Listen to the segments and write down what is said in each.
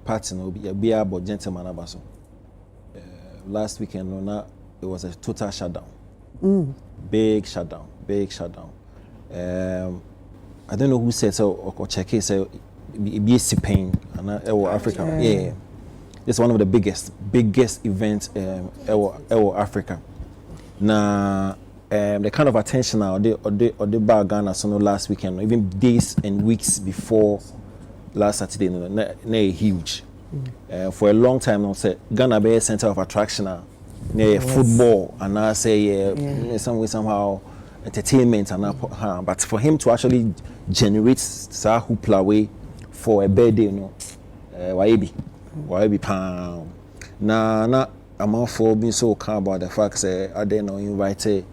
party no be about gentleman abaso. Last weekend it was a total shutdown. Big shutdown. I don't know who said so or check it say be pain and Africa. Yeah. It's one of the biggest events Africa. Now the kind of attention now the bar Ghana so last weekend, even days and weeks before last Saturday, huge. For a long time now, say Ghana be a center of attraction now. Football and I say some way somehow entertainment and but for him to actually generate sa hoopla way for a birthday, why be pound. Na I'm all for being so calm about the fact say I don't know invite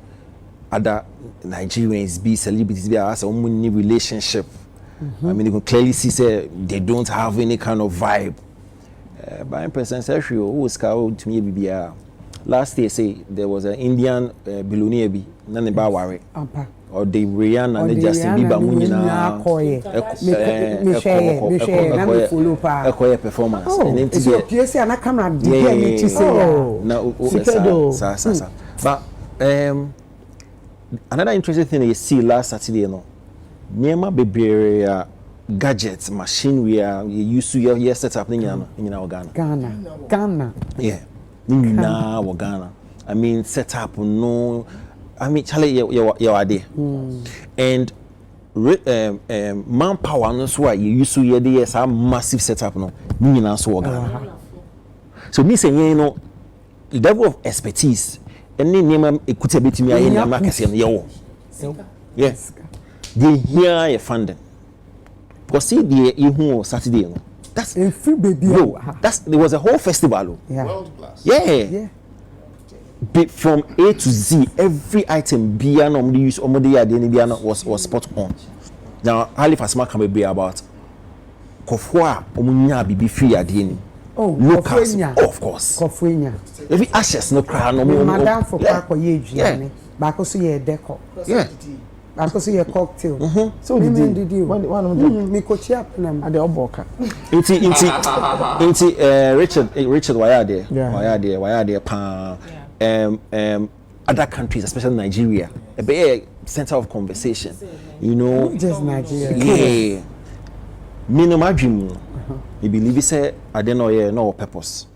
other Nigerians be celebrities be as a new relationship. I mean you can clearly see say they don't have any kind of vibe. By person say who was called to me BBR. Last year say there was an Indian billionaire be none ba worry. Or the Rihanna and the Justin Bieber munina me performance and then to PS and camera but another interesting thing you see last Saturday Niema bebre gadgets machinery you used to your setup in Ghana. Yeah. Ghana. I mean setup no I mean Charlie you are there. And manpower no so you used to hear this massive setup no nyina so Ghana. So me say the level of expertise any niema ekuta betimi aye na makase no yewo. Yes. They hear your funding. Because see the you Saturday no. That's a free baby. There was a whole festival. Yeah. World class. Yeah. From A to Z, every item beyond use was spot on. Now Halifax can be about Kofwa omunya bibi free adini. Oh, Lucas, of course. Kofwenya. Every ashes no crown no Madam for Pakoye, back also ye decor. Yeah. Back also ye cocktail. So did you? One of them. Me coach up and the oboka. Richard why there pa other countries, especially Nigeria, a big center of conversation. You know, just Nigeria. Yeah. Minimum dream. You believe it say I don't know no purpose.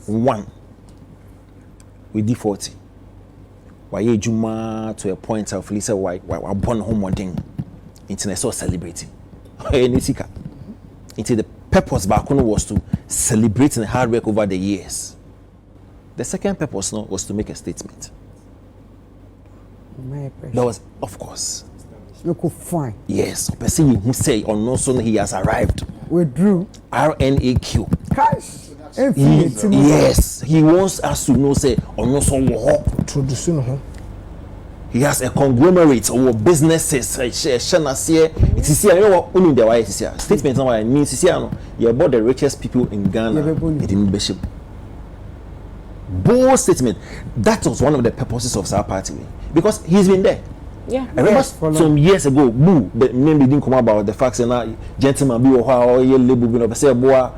One. We D40. Why Juma to a point of Lisa why born home one thing. Internet so celebrating. Into the purpose back was to celebrate the hard work over the years. The second purpose was to make a statement. That was, of course. Look fine. Yes, a person who say or no soon he has arrived. Withdrew. RNAQ. Cash. Yes, he wants us to know say or no so he has a conglomerate of businesses. It is here. You know what? Only the way statement now I mean here. You about the richest people in Ghana. Bishop. Bold statement. That was one of the purposes of our party because he's been there. Yeah. I remember some years ago, the name didn't come about the facts and now gentleman be or your label be say boy.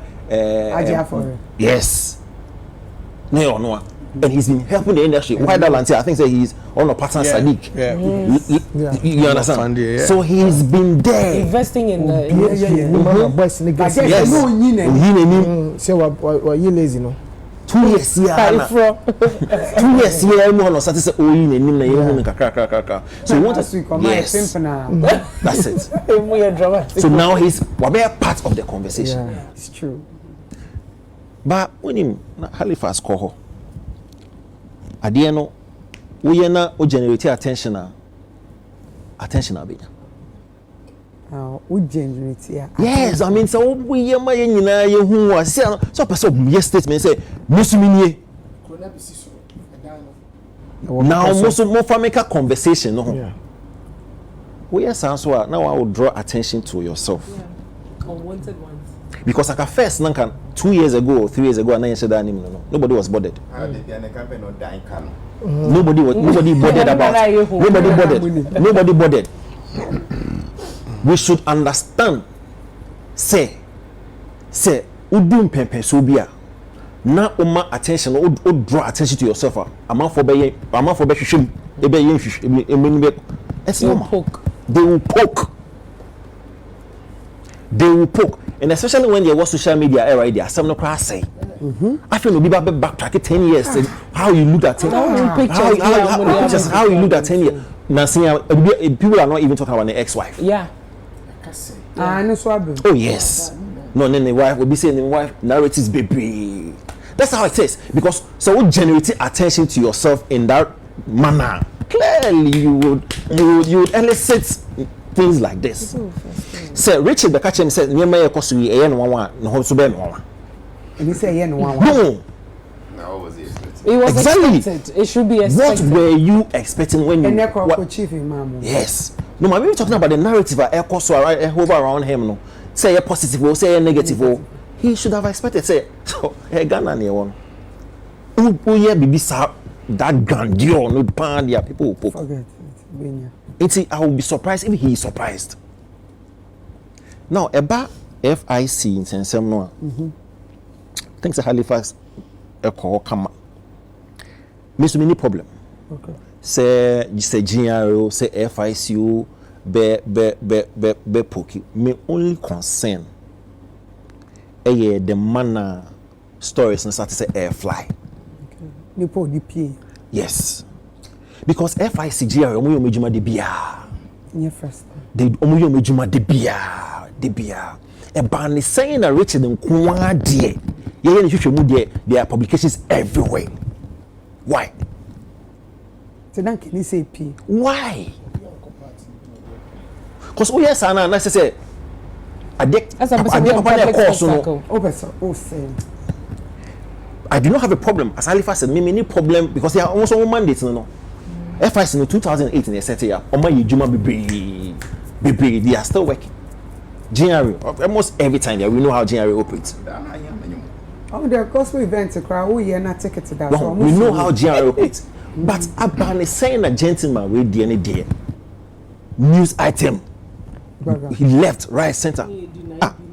Yes. No. And he's been helping the industry. Why that I think that he's on a partner Sadiq. You understand? So he's been there investing in the say what you lazy no. 2 years here. 2 years here no start say oh you na you kakra. So you want to yes. That's it. So now he's part of the conversation. Yeah, it's true. But when him Halifax call Adiano, we na o generate attention abenya. We generate yes, I mean so we ma nyina ye hu ase so person yes statement say musumini now more family conversation no. Yeah. We sound so now I will draw attention to yourself. Yeah. Unwanted ones. Because like first 2 years ago or 3 years ago and said that nobody was bothered. Nobody bothered about nobody bothered. We should understand say say udum pepe so bia na oma attention o draw attention to yourself amount for be hwehwem e be yen hwehwem emenu be it's normal. They will poke and especially when there was social media era there some no class say I feel no be backtrack 10 years how you look at 10 how you look at 10 years now see people are not even talking about the ex-wife. Oh yes. No, then the wife will be saying the wife narratives baby. That's how it is because so generating attention to yourself in that manner clearly you would elicit things like this. So Richard the catcher said near my costume no ho so be no. And he said no. It was exactly expected. It should be expected. What were you expecting when you yes. No, I'm talking about the narrative around him no. Say a positive or say a negative or he should have expected say so Ghana near one. Yeah bibi sa that grandeur no pan there people will forget it. I will be surprised if he is surprised. Now about FIC in Sensem no. Thanks to Halifax a call come. Miss many problem. Okay. Say GRO say FICU be poki me only concern the manner stories and start to say air fly. Okay. Yes. Because FIC GRO omo yo mejuma de bia. Yeah first. They omo yo mejuma de bia. E ban saying that Richard Qyaye de ye ni hwehwemu de there are publications everywhere. Why? So then can you say P? Why? Because we yes and I say I do not have a problem as Halifax said me problem because they are almost on mandates no. FIC in 2008 they set here Oma Yejuma Bebe they are still working. GRO almost every time there we know how GRO operates. Oh, the gospel events crowd we are not ticket to that. No, we know how GRO operates. But Aban is saying a gentleman with DNA day news item. He left, right, center. You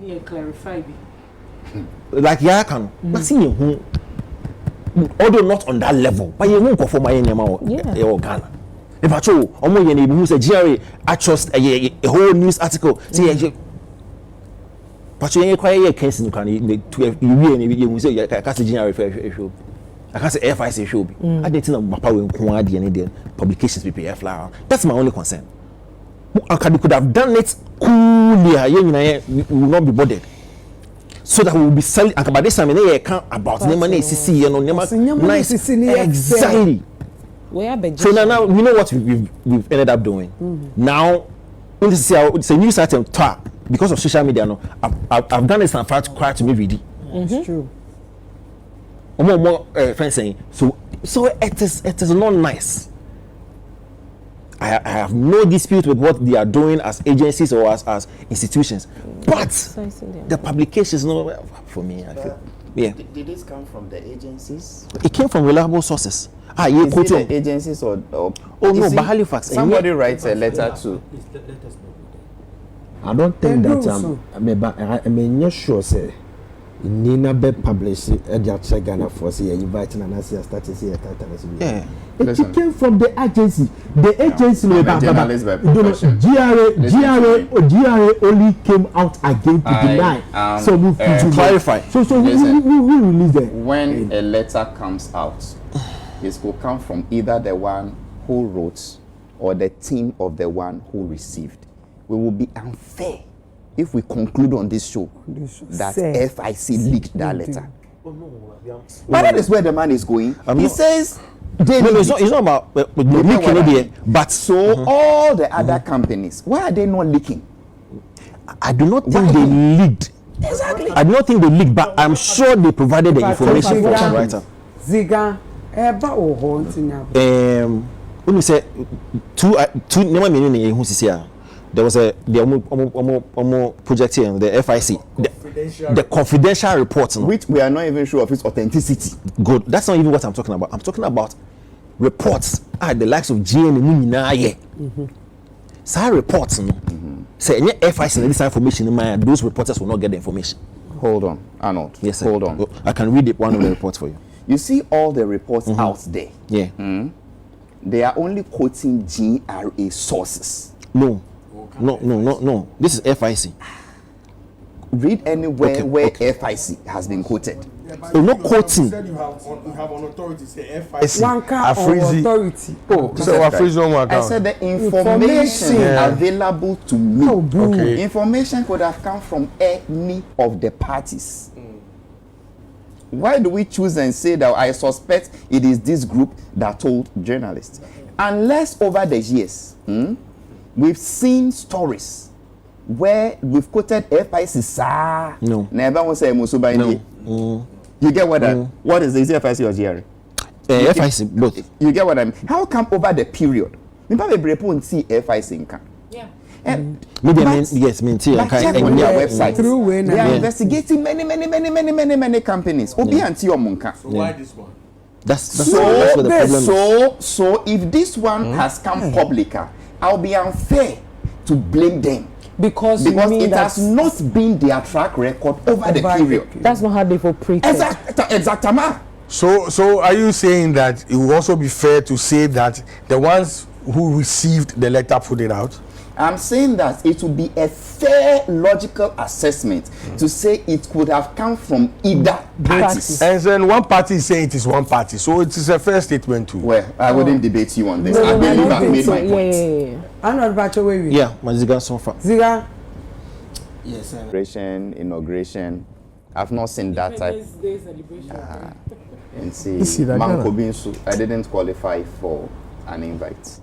need to clarify. Like Yakan, but see who, although not on that level, but you won't go for my name or Ghana. If I show, who said Jerry, I trust a whole news article. See, but you ain't quite a case in the 12 you say, I can't see Jerry show. I can't say FIC show. I didn't know my power in Kwadi and publications PPF flower. That's my only concern. We could have done it coolly, we will not be bothered. So that we will be selling. And by this time, I can't about Nemane CC, you know, nice. Exactly. So now we know what we've ended up doing. Now, it's a news item because of social media. No, I've done this and quite to me ready. It's true. More friends saying so it is not nice. I have no dispute with what they are doing as agencies or as institutions, but the publications no for me. I feel, Did this come from the agencies? It came from reliable sources. Is it the agencies or no, but Halifax. Somebody writes a letter to. I don't think that I'm not sure say. Nina be published at Ghana for say inviting and as started say yeah. It came from the agency. The agency GRA only came out again to deny. So we clarify. So we release it. When a letter comes out, it will come from either the one who wrote or the team of the one who received. We will be unfair if we conclude on this show that FIC leaked that letter. But that is where the man is going. He says it's not about leaking it, but so all the other companies, why are they not leaking? I do not think they leaked. Exactly. I do not think they leaked, but I'm sure they provided the information for the writer. Ziga, when you say two never meaning who here. There was the project here, the FIC, the confidential reports, which we are not even sure of its authenticity. Good. That's not even what I'm talking about. I'm talking about reports. The likes of GN Some reports, say FIC this information in mind, those reporters will not get the information. hold on, Arnold. Yes, sir. Hold on. Oh, I can read one of the reports for you. You see all the reports out there. Yeah. They are only quoting GRA sources. No. This is FIC. Read anywhere Okay, where okay. FIC has been quoted. You're not quoting. You said you have an authority, say FIC. One car or Afrizi. authority. Oh, so what freeze on one I account? said the information available to me. Okay. Information could have come from any of the parties. Why do we choose and say that I suspect it is this group that told journalists? Unless over the years, we've seen stories where we've quoted FIC. No. Never want to say Musuba No. You get what what is this FIC or GRA? FIC, both. You get what I mean? How come over the period? We probably won't see FIC in Canada. Yeah. Maybe yes, But check on their website. They are investigating many companies. Obi anti omunka. So why this one? That's where the problem is. So if this one has come publicer, I'll be unfair to blame them Because you mean it has not been their track record over the period. that's not how they've operated. Exactly. So are you saying that it will also be fair to say that the ones who received the letter put it out? I'm saying that it would be a fair logical assessment to say it could have come from either parties. And then one party is saying it is one party, so it is a fair statement too. Well, I wouldn't debate you on this. No, I believe I've made my point. Yeah. Arnold Bacho, where we? Yeah, Maziga so far. Ziga. Yes, sir. Inauguration. I've not seen that type. Day celebration. And see, Manko Binsu, I didn't qualify for an invite.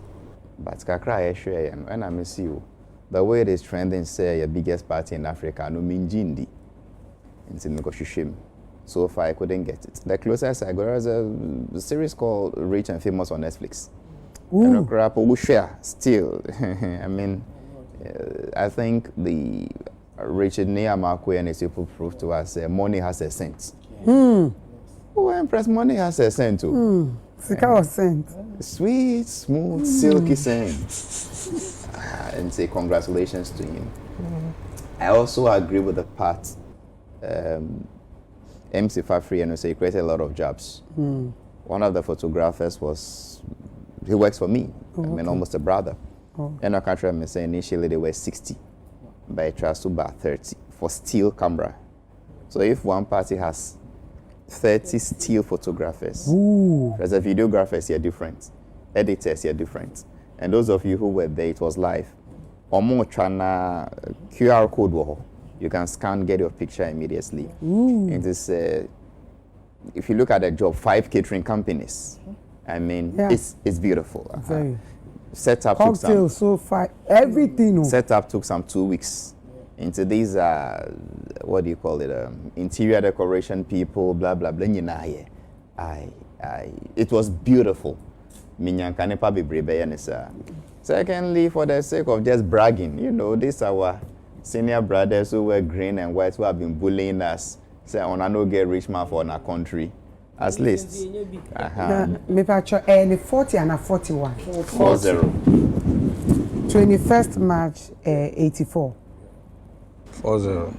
But Kakra Eshe, and I miss you. The way it is trending, say, your biggest party in Africa, no Minjindi. And see, Mikoshishim. So far, I couldn't get it. The closest I got was a series called Rich and Famous on Netflix. And we share still. I mean, I think the Richard Qyaye and his people proved to us money has a sense. Oh, Empress, money has a scent too. Sika was sent. Sweet, smooth, silky scent. And say congratulations to him. I also agree with the part MC Fafri and say he created a lot of jobs. One of the photographers he works for me. I mean, almost a brother. And I can't remember saying initially they were 60, but I trust about 30 for still camera. So if one party has 30 still photographers. There's a videographers here different, editors here different. And those of you who were there, it was live. Omo chana QR code wo. You can scan, get your picture immediately. It is, if you look at the job, 5 catering companies. I mean, it's beautiful. Setup took everything. Setup took some 2 weeks. Into these what do you call it, interior decoration people, blah blah blah. It was beautiful. Secondly, for the sake of just bragging, you know, these are our senior brothers who were green and white who have been bullying us. Say, on no get rich man for our country. At least. Me pacho the 40 and a 41. 4-0. 21st March 84. 4-0.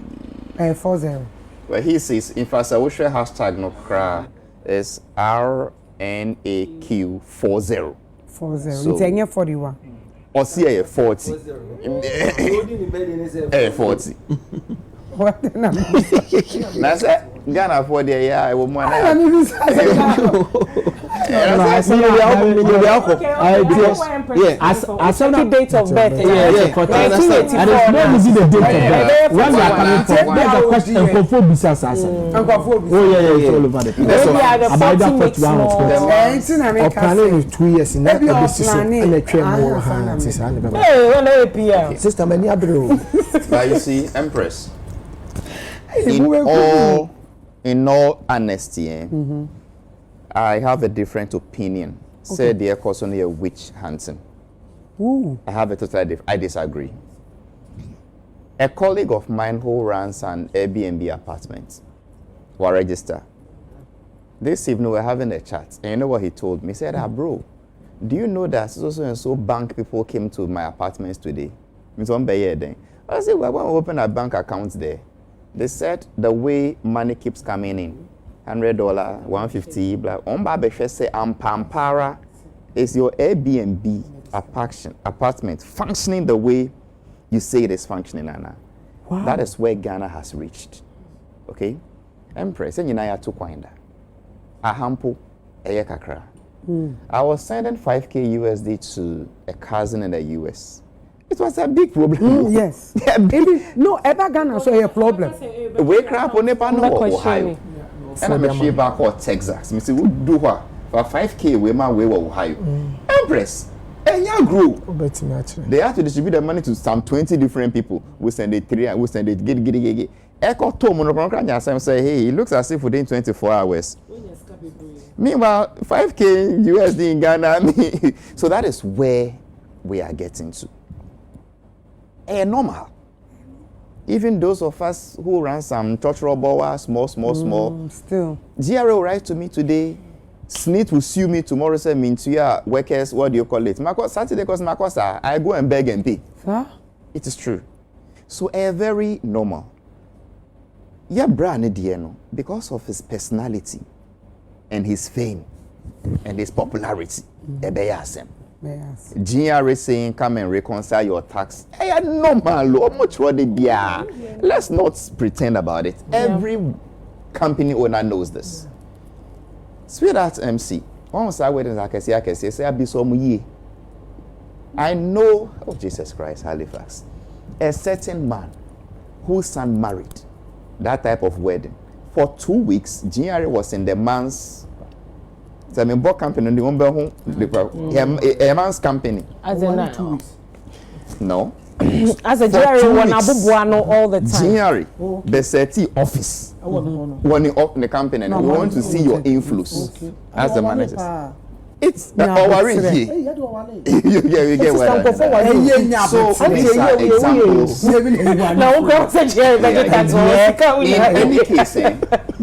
4-0. Well, he says, infrastructure hashtag no cra is RNAQ 40. 4-0. So- It's a 41. Or see 40. 40. What the number? Now, say, Ghana for the year, I will I want don't even say As date of birth. And it's not using the date of birth. When they are coming from, there's a question for business. Oh, yeah, it's all over the place. Maybe at the About 40 that weeks 41 or more. Or planning is 2 years in that Maybe our basis. planning. And a train more. Hey, when they appear. Sister, many other. But you see, Empress, in all honesty, I have a different opinion. Say the cause only a witch hunting. I have a totally I disagree. A colleague of mine who runs an Airbnb apartment will register. This evening we're having a chat, and you know what he told me? He said, bro, do you know that so and so bank people came to my apartments today? I said, well, I want to open a bank account there. They said the way money keeps coming in, $100, $150, blah. On Babeshe say Ampampara is your Airbnb apartment functioning the way you say it is functioning, Anna. Wow. That is where Ghana has reached. Okay? Empress, and you know, I took a hampo, a kakra. I was sending 5K USD to a cousin in the US. It was a big problem. Yes. No, ever Ghana so a problem. We crap on Ohio. And I'm sure back or Texas. Me say we do what for 5K we man we Ohio. Empress. And you grow. They have to distribute the money to some 20 different people. We send it 3 and we send it get. Echo to monocron say, hey, it looks as if within 24 hours. Meanwhile, 5K USD in Ghana. So that is where we are getting to. Normal. Even those of us who run some church robber, small. Still. GRA will write to me today. SNIT will sue me tomorrow. Say, Mintuya workers, what do you call it? Saturday, because I go and beg and pay. Huh? It is true. So, very normal. Yeah, Brian Dieno, because of his personality and his fame and his popularity, Yes. GRA saying come and reconcile your tax. Normal. Let's not pretend about it. Every company owner knows this. Sweetheart MC. Once I wait and I can say I be so muye. I know, oh Jesus Christ, Halifax, a certain man whose son married that type of wedding. For 2 weeks, GRA was in the man's company, a man's company. As a 2 weeks. No. As a GRA one abubuano all the time. GRA, the city office. When you open the company, and we want to see your influence as the manager. It's our you get what I mean. So these are examples. In any case,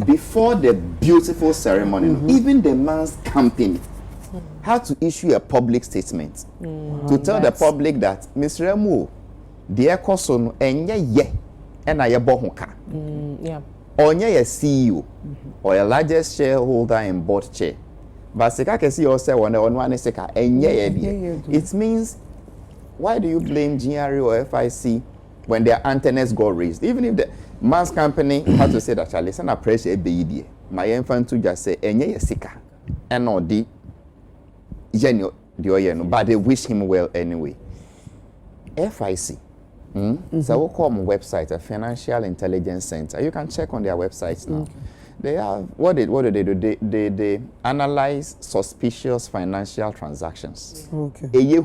before the beautiful ceremony, even the man's company had to issue a public statement to tell the public that Ms. Remu, the Ekoson, enye ye, and I bohunka. Onye ye CEO or a largest shareholder in board chair. But seka kesi yourself on one seka enye. It means, why do you blame GRA or FIC when their antennas got raised? Even if the man's company had to say that Charlie, send a pressure be my infant to just say enye seka and not the genio but they wish him well anyway. FIC. So we'll call my website, a Financial Intelligence Center. You can check on their websites now. Okay. They have what do they do? They analyze suspicious financial transactions. Okay.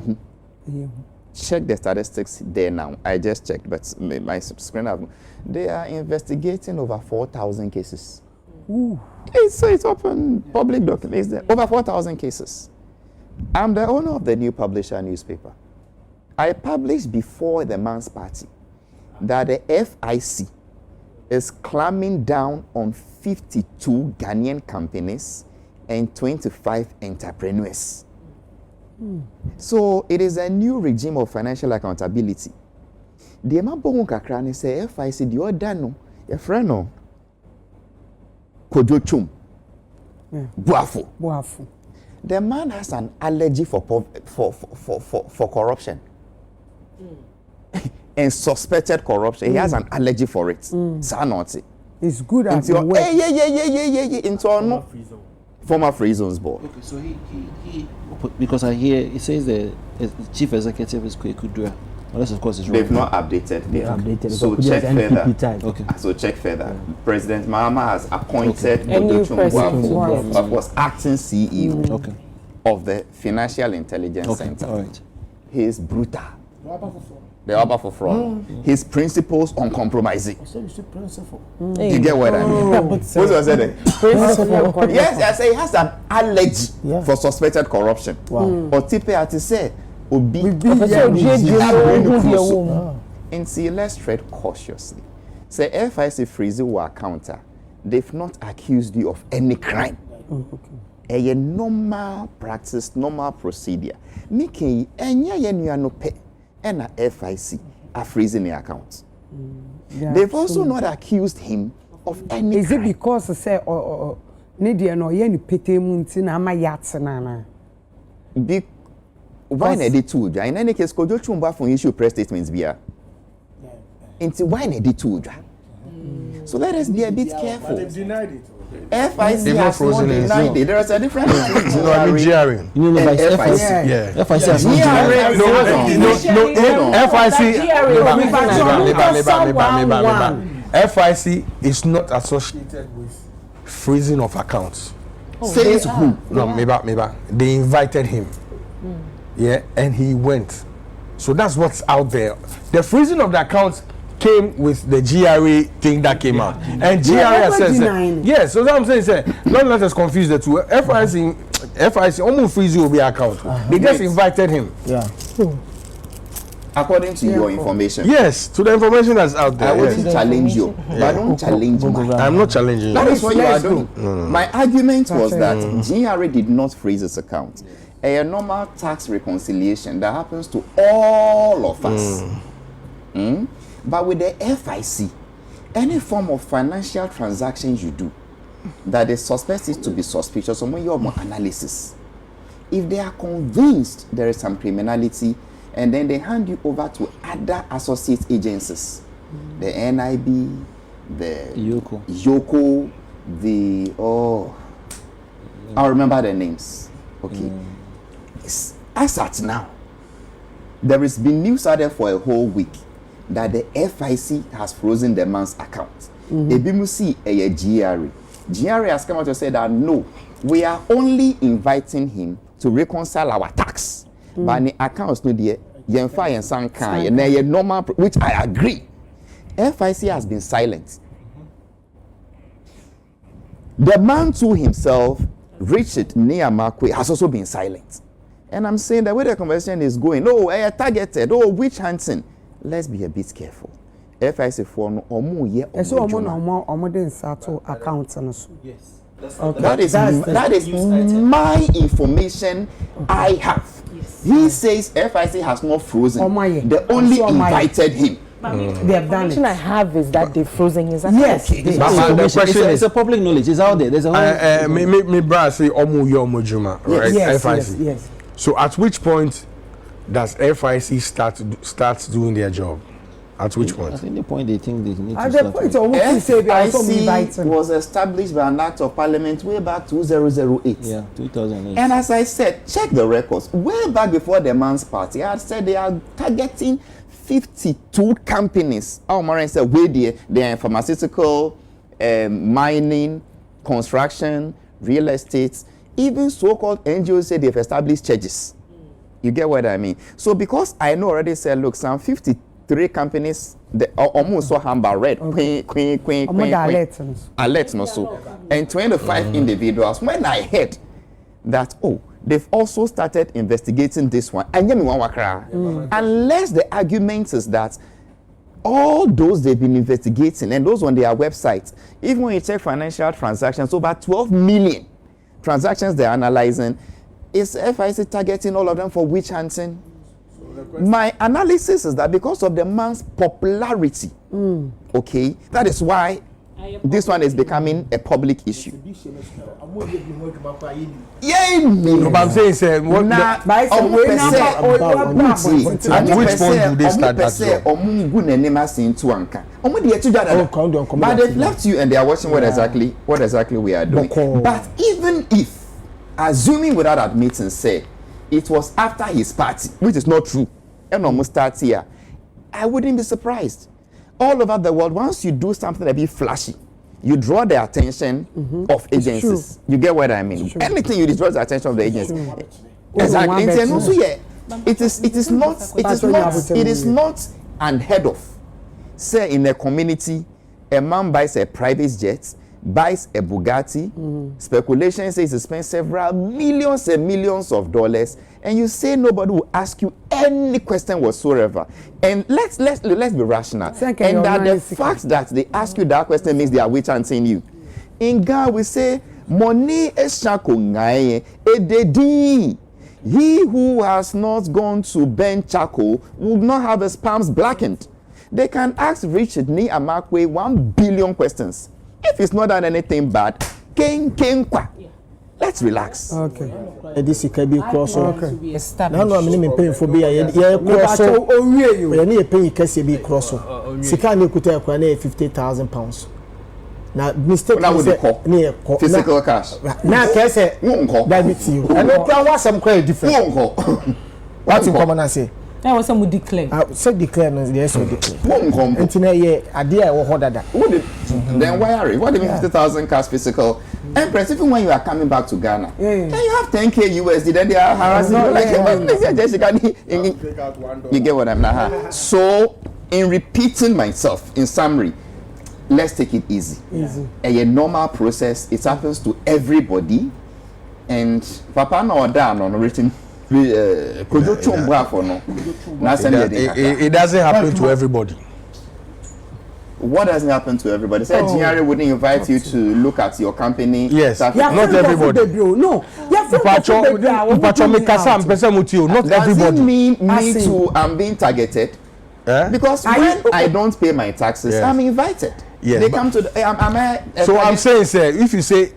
Check the statistics there now. I just checked, but my screen they are investigating over 4,000 cases. Ooh. It's open public documents. Over 4,000 cases. I'm the owner of the New Publisher newspaper. I published before the man's party that the FIC is clamping down on 52 Ghanaian companies and 25 entrepreneurs. So it is a new regime of financial accountability. The Emabongo Kakrani say FIC the other no, your friend no, Kojo Chum, Buafu. The man has an allergy for corruption. And suspected corruption. He has an allergy for it. It's good at the work. Into former free zones board. Okay, so he because I hear it says the chief executive is Kudua. Unless of course it's wrong. They've not updated. So check further. Okay. So check further. President Mahama has appointed Odochum was acting CEO of the Financial Intelligence Center. All right. He is brutal. The Oba for fraud. His principles uncompromising. You get what I mean? What was I saying? Yes, I say he has an allergy for suspected corruption. Wow. Or Tipe had to say, and see, let's tread cautiously. Say, FIC freeze will counter. They've not accused you of any crime. A normal practice, normal procedure. Making any no pay. And a FIC are freezing the accounts. They've also not accused him of any Is crime. it because say Nidia no ye ni pete mu nti na ama yat na? Why na dey too? In any case, Kojo Chumba for issue press statements bia. Into why na dey too? So let us be a bit careful. They've denied it. FIC has not denied it. There is a difference between GRA. You know, but FIC. Yeah. FIC has not FIC is not associated with freezing of accounts. Says who? No, maybe. They invited him. Yeah, and he went. So that's what's out there. The freezing of the accounts came with the GRA thing that came out. And GRA says, yes, so that's what I'm saying, don't let us confuse the two. FIC almost freeze your account. They just invited him. Yeah. According to your information. Yes, to the information that's out there. I wouldn't challenge you, but I don't challenge mine. I'm not challenging you. That is what you are doing. My argument was that GRA did not freeze its account. A normal tax reconciliation that happens to all of us. But with the FIC, any form of financial transactions you do that is suspected to be suspicious, or when you have more analysis, if they are convinced there is some criminality, and then they hand you over to other associate agencies, the NIB, the Yoko, I'll remember the names. Okay. As at now, there has been news out there for a whole week that the FIC has frozen the man's account. Ebimusi a GRA. GRA has come out to say that no, we are only inviting him to reconcile our tax. But the accounts no dear, yenfa yensanka, yenye normal, which I agree. FIC has been silent. The man to himself, Richard Qyaye, has also been silent. And I'm saying that where the conversation is going, targeted, witch hunting. Let's be a bit careful. FIC for no omu ye omo den sato accounts and so. Yes. That is my information I have. Yes. He says FIC has not frozen. They only invited him. They have done it. The I have is that they've frozen his account. Yes. The question is a public knowledge. It's out there. There's a whole. Me bra say omu ye omo juma, right? FIC. Yes. So at which point does FIC start doing their job? At which point? At the point they think they need At to the start. point FIC was established by an act of parliament way back 2008. Yeah, 2008. And as I said, check the records. Way back before the man's party, I had said they are targeting 52 companies. Our Maran said, they are in pharmaceutical, mining, construction, real estate. Even so-called NGOs say they've established churches. You get what I mean? So because I know already said, look, some 53 companies, they almost saw Hamba Red, alert no so, and 25 individuals. When I heard that, they've also started investigating this one, and unless the argument is that all those they've been investigating, and those on their website, even when you check financial transactions, over 12 million transactions they're analyzing, is FIC targeting all of them for witch hunting? My analysis is that because of the man's popularity, okay, that is why this one is becoming a public issue. Yeah, no, but I'm saying, say, what at which point do they start that job? But they've left you and they are watching what exactly we are doing. But even if, assuming without admitting, say it was after his party, which is not true, and almost starts here, I wouldn't be surprised. All over the world, once you do something a bit flashy, you draw the attention of agencies. You get what I mean? Anything you draw the attention of the agency. Exactly. And also, it is not unheard of. Say in a community, a man buys a private jet, buys a Bugatti, speculation says he spends several millions and millions of dollars, and you say nobody will ask you any question whatsoever. And let's be rational. And that the fact that they ask you that question means they are witch hunting you. In Ghana we say money is shakungaye ededi. He who has not gone to burn charcoal will not have his palms blackened. they can ask Richard Amakwe 1 billion questions. If it's not done anything bad, let's relax. Okay. This can be cross. Okay. Now no am paying for be cross. We need pay can be cross. Sika ne kuta kwa na 50,000 pounds. Na mistake is physical cash. Na can say that with you. And no plan was some quite different. What in common I say? That was some declare. Say declare no yes we declare. Until ye idea wo hodada. Then why are you? What do you mean 50,000 cash physical? Empress, even when you are coming back to Ghana, then you have 10K USD, then they are harassing you like Jessica. You get what I'm saying? So, in repeating myself, in summary, let's take it easy. A normal process, it happens to everybody, and Papa no down on written. It doesn't happen to everybody. What doesn't happen to everybody? Say GRA wouldn't invite you to look at your company. Yes, not everybody. No, not everybody. Doesn't mean me too. I'm being targeted because when I don't pay my taxes, I'm invited. Yes, they come to. So I'm saying, sir, if you say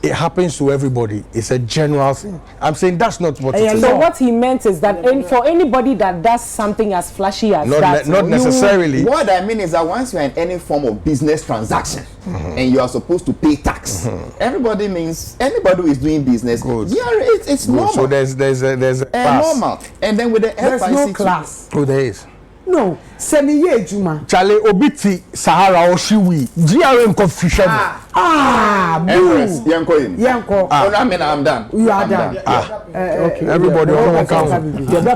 it happens to everybody, it's a general thing. I'm saying that's not what it is. So what he meant is that for anybody that does something as flashy as that, not necessarily. What I mean is that once you're in any form of business transaction and you are supposed to pay tax, everybody means anybody who is doing business. It's normal. So there's a class. Normal. And then with the there's FIC no class. Oh, there is. No, semi Juma. Charlie Obiti Sahara Oshiwi GRM confusion. Empress, Yanko. Yanko. I'm done. You are done. Okay. Everybody on account.